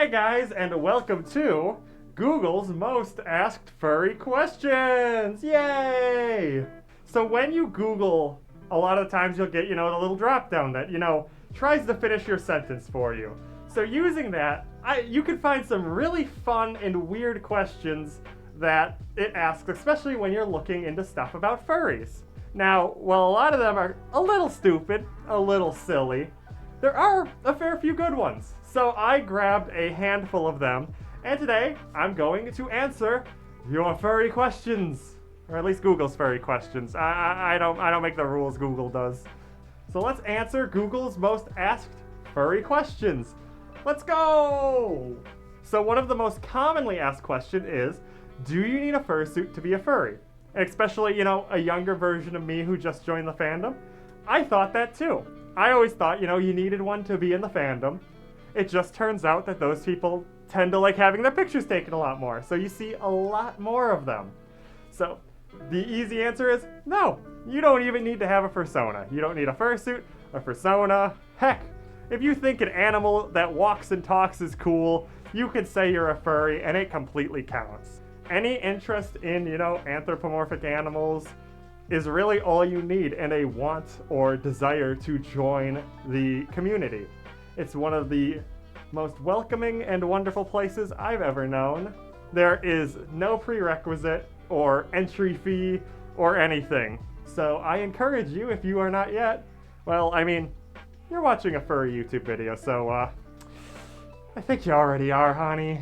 Hi guys, and welcome to Google's Most Asked Furry Questions! Yay! So when you Google, a lot of times you'll get, the little drop down that, tries to finish your sentence for you. So using that, you can find some really fun and weird questions that it asks, especially when you're looking into stuff about furries. Now, while a lot of them are a little stupid, a little silly, there are a fair few good ones. So I grabbed a handful of them, and today I'm going to answer your furry questions. Or at least Google's furry questions. I don't make the rules, Google does. So let's answer Google's most asked furry questions. Let's go! So one of the most commonly asked questions is, do you need a fursuit to be a furry? And especially, a younger version of me who just joined the fandom. I thought that too. I always thought, you needed one to be in the fandom. It just turns out that those people tend to like having their pictures taken a lot more. So you see a lot more of them. So the easy answer is no. You don't even need to have a fursona. You don't need a fursuit, a fursona. Heck, if you think an animal that walks and talks is cool, you could say you're a furry and it completely counts. Any interest in, anthropomorphic animals is really all you need and a want or desire to join the community. It's one of the most welcoming and wonderful places I've ever known. There is no prerequisite or entry fee or anything. So I encourage you, if you are not yet, you're watching a furry YouTube video, so I think you already are, honey.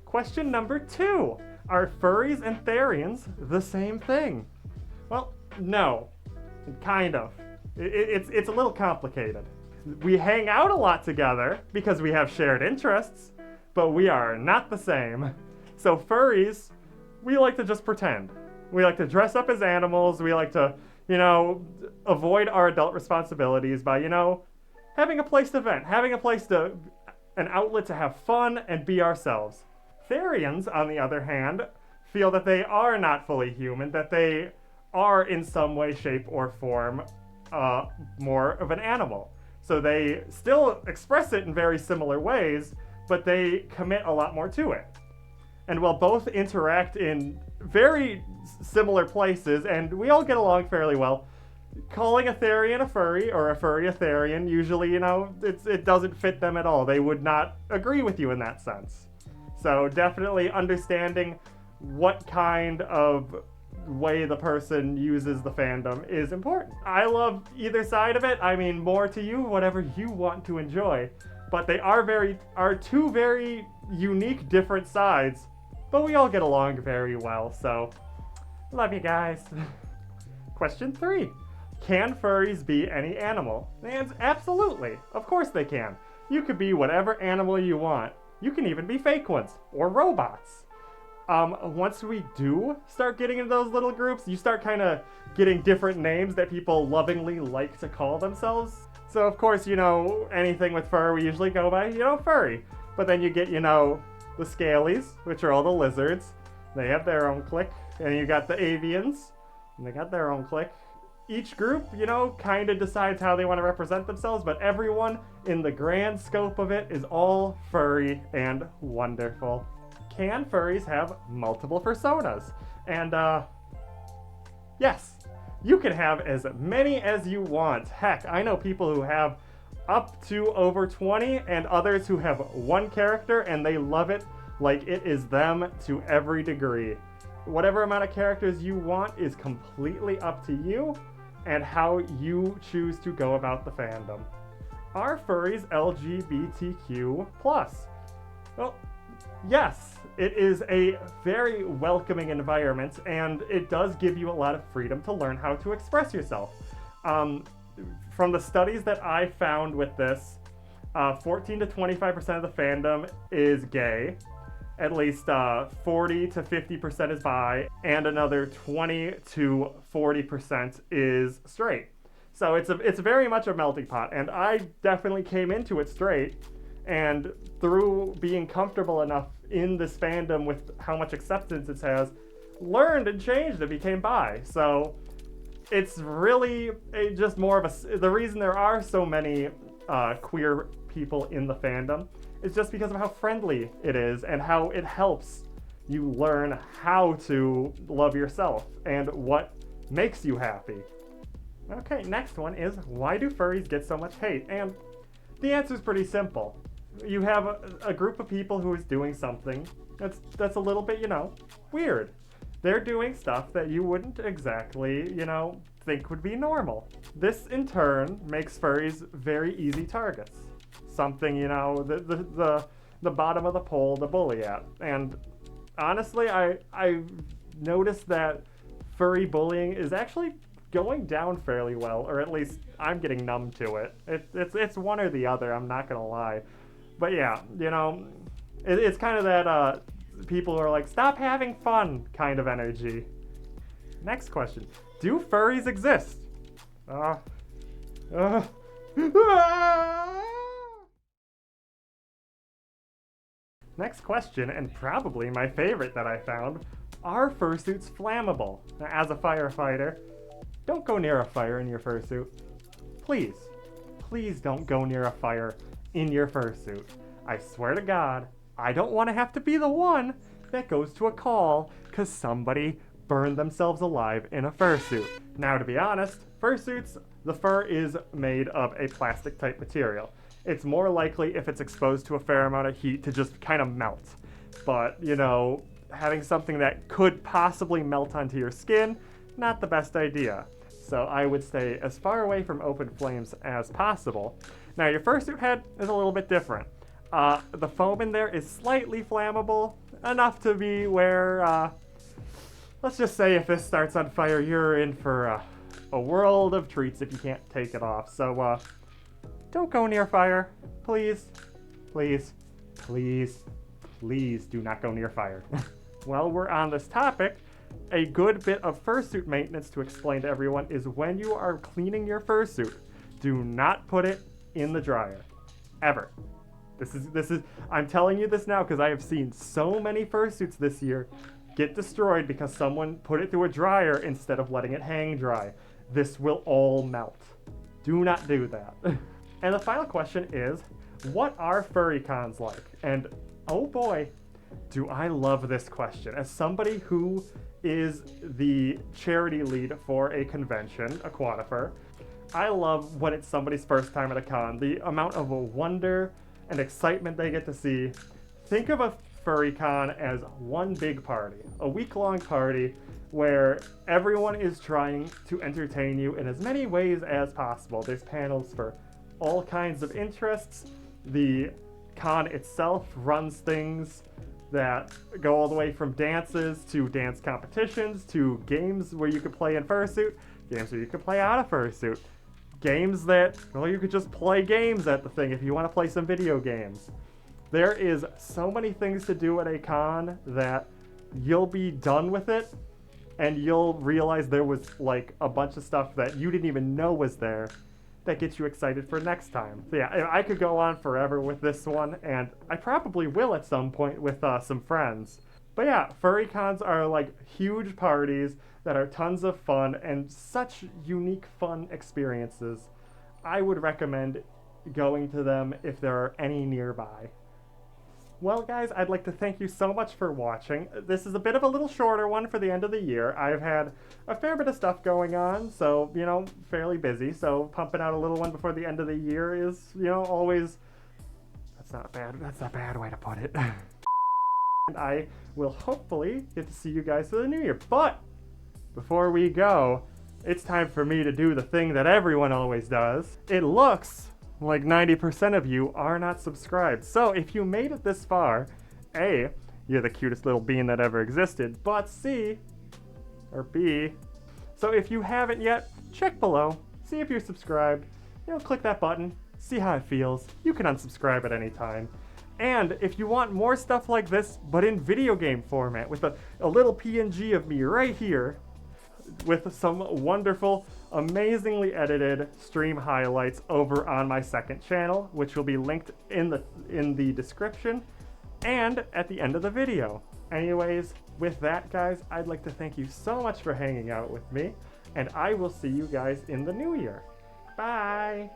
Question number 2. Are furries and therions the same thing? Well, no. Kind of. It's a little complicated. We hang out a lot together because we have shared interests, but we are not the same. So furries, we like to just pretend. We like to dress up as animals. We like to, avoid our adult responsibilities by, having a place to vent, having an outlet to have fun and be ourselves. Therions, on the other hand, feel that they are not fully human, that they are in some way, shape, or form more of an animal. So they still express it in very similar ways, but they commit a lot more to it. And while both interact in very similar places, and we all get along fairly well, calling a therion a furry or a furry a therion, usually, it doesn't fit them at all. They would not agree with you in that sense. So definitely understanding what kind of way the person uses the fandom is important. I love either side of it. More to you, whatever you want to enjoy. But they are two very unique, different sides. But we all get along very well, so love you guys. Question 3. Can furries be any animal? And absolutely. Of course they can. You could be whatever animal you want. You can even be fake ones, or robots. Once we do start getting into those little groups, you start kind of getting different names that people lovingly like to call themselves. So of course, anything with fur, we usually go by, furry. But then you get, the scalies, which are all the lizards. They have their own clique. And you got the avians, and they got their own clique. Each group, kind of decides how they want to represent themselves, but everyone in the grand scope of it is all furry and wonderful. Can furries have multiple fursonas? And yes, you can have as many as you want. Heck, I know people who have up to over 20 and others who have one character and they love it like it is them to every degree. Whatever amount of characters you want is completely up to you and how you choose to go about the fandom. Are furries LGBTQ+? Well, yes, it is a very welcoming environment, and it does give you a lot of freedom to learn how to express yourself. From the studies that I found with this, 14 to 25% of the fandom is gay, at least 40 to 50% is bi, and another 20 to 40% is straight. So it's very much a melting pot, and I definitely came into it straight, and through being comfortable enough in this fandom with how much acceptance it has, learned and changed and became bi. So it's really just more of the reason there are so many queer people in the fandom is just because of how friendly it is and how it helps you learn how to love yourself and what makes you happy. Okay, next one is, why do furries get so much hate? And the answer is pretty simple. You have a group of people who is doing something that's a little bit, weird. They're doing stuff that you wouldn't exactly, think would be normal. This in turn makes furries very easy targets. Something, the bottom of the pole to bully at. And honestly, I've noticed that furry bullying is actually going down fairly well, or at least I'm getting numb to it. It's one or the other, I'm not gonna lie. But yeah, it's kind of that people are like, stop having fun kind of energy. Next question. Do furries exist? Next question, and probably my favorite that I found, are fursuits flammable? Now, as a firefighter, don't go near a fire in your fursuit. Please, please don't go near a fire in your fursuit. I swear to God, I don't want to have to be the one that goes to a call because somebody burned themselves alive in a fursuit. Now, to be honest, fursuits, the fur is made of a plastic type material. It's more likely, if it's exposed to a fair amount of heat, to just kind of melt. But, having something that could possibly melt onto your skin, not the best idea. So I would stay as far away from open flames as possible. Now, your fursuit head is a little bit different. The foam in there is slightly flammable, enough to be where, let's just say if this starts on fire, you're in for a world of treats if you can't take it off. So, don't go near fire. Please, please, please, please do not go near fire. While we're on this topic, a good bit of fursuit maintenance to explain to everyone is when you are cleaning your fursuit, do not put it in the dryer. Ever. This is I'm telling you this now because I have seen so many fursuits this year get destroyed because someone put it through a dryer instead of letting it hang dry. This will all melt. Do not do that. And the final question is, what are furry cons like? And oh boy, do I love this question. As somebody who is the charity lead for a convention, a Quantifer, I love when it's somebody's first time at a con. The amount of wonder and excitement they get to see. Think of a furry con as one big party, a week-long party where everyone is trying to entertain you in as many ways as possible. There's panels for all kinds of interests. The con itself runs things that go all the way from dances to dance competitions to games where you could play in fursuit, games where you could play out of fursuit, games that, well, you could just play games at the thing if you want to play some video games. There is so many things to do at a con that you'll be done with it and you'll realize there was like a bunch of stuff that you didn't even know was there that gets you excited for next time. So yeah, I could go on forever with this one, and I probably will at some point with some friends. But yeah, furry cons are like huge parties that are tons of fun and such unique fun experiences. I would recommend going to them if there are any nearby. Well guys, I'd like to thank you so much for watching. This is a bit of a little shorter one for the end of the year. I've had a fair bit of stuff going on, so, fairly busy. So pumping out a little one before the end of the year is, always, that's not a bad way to put it. And I will hopefully get to see you guys for the new year. But before we go, it's time for me to do the thing that everyone always does. It looks like 90% of you are not subscribed. So if you made it this far, A, you're the cutest little bean that ever existed, but C, or B, so if you haven't yet, check below, see if you're subscribed, click that button, see how it feels. You can unsubscribe at any time. And if you want more stuff like this, but in video game format, with a little PNG of me right here, with some wonderful, amazingly edited stream highlights over on my second channel, which will be linked in the description and at the end of the video. Anyways, with that guys, I'd like to thank you so much for hanging out with me, and I will see you guys in the new year. Bye!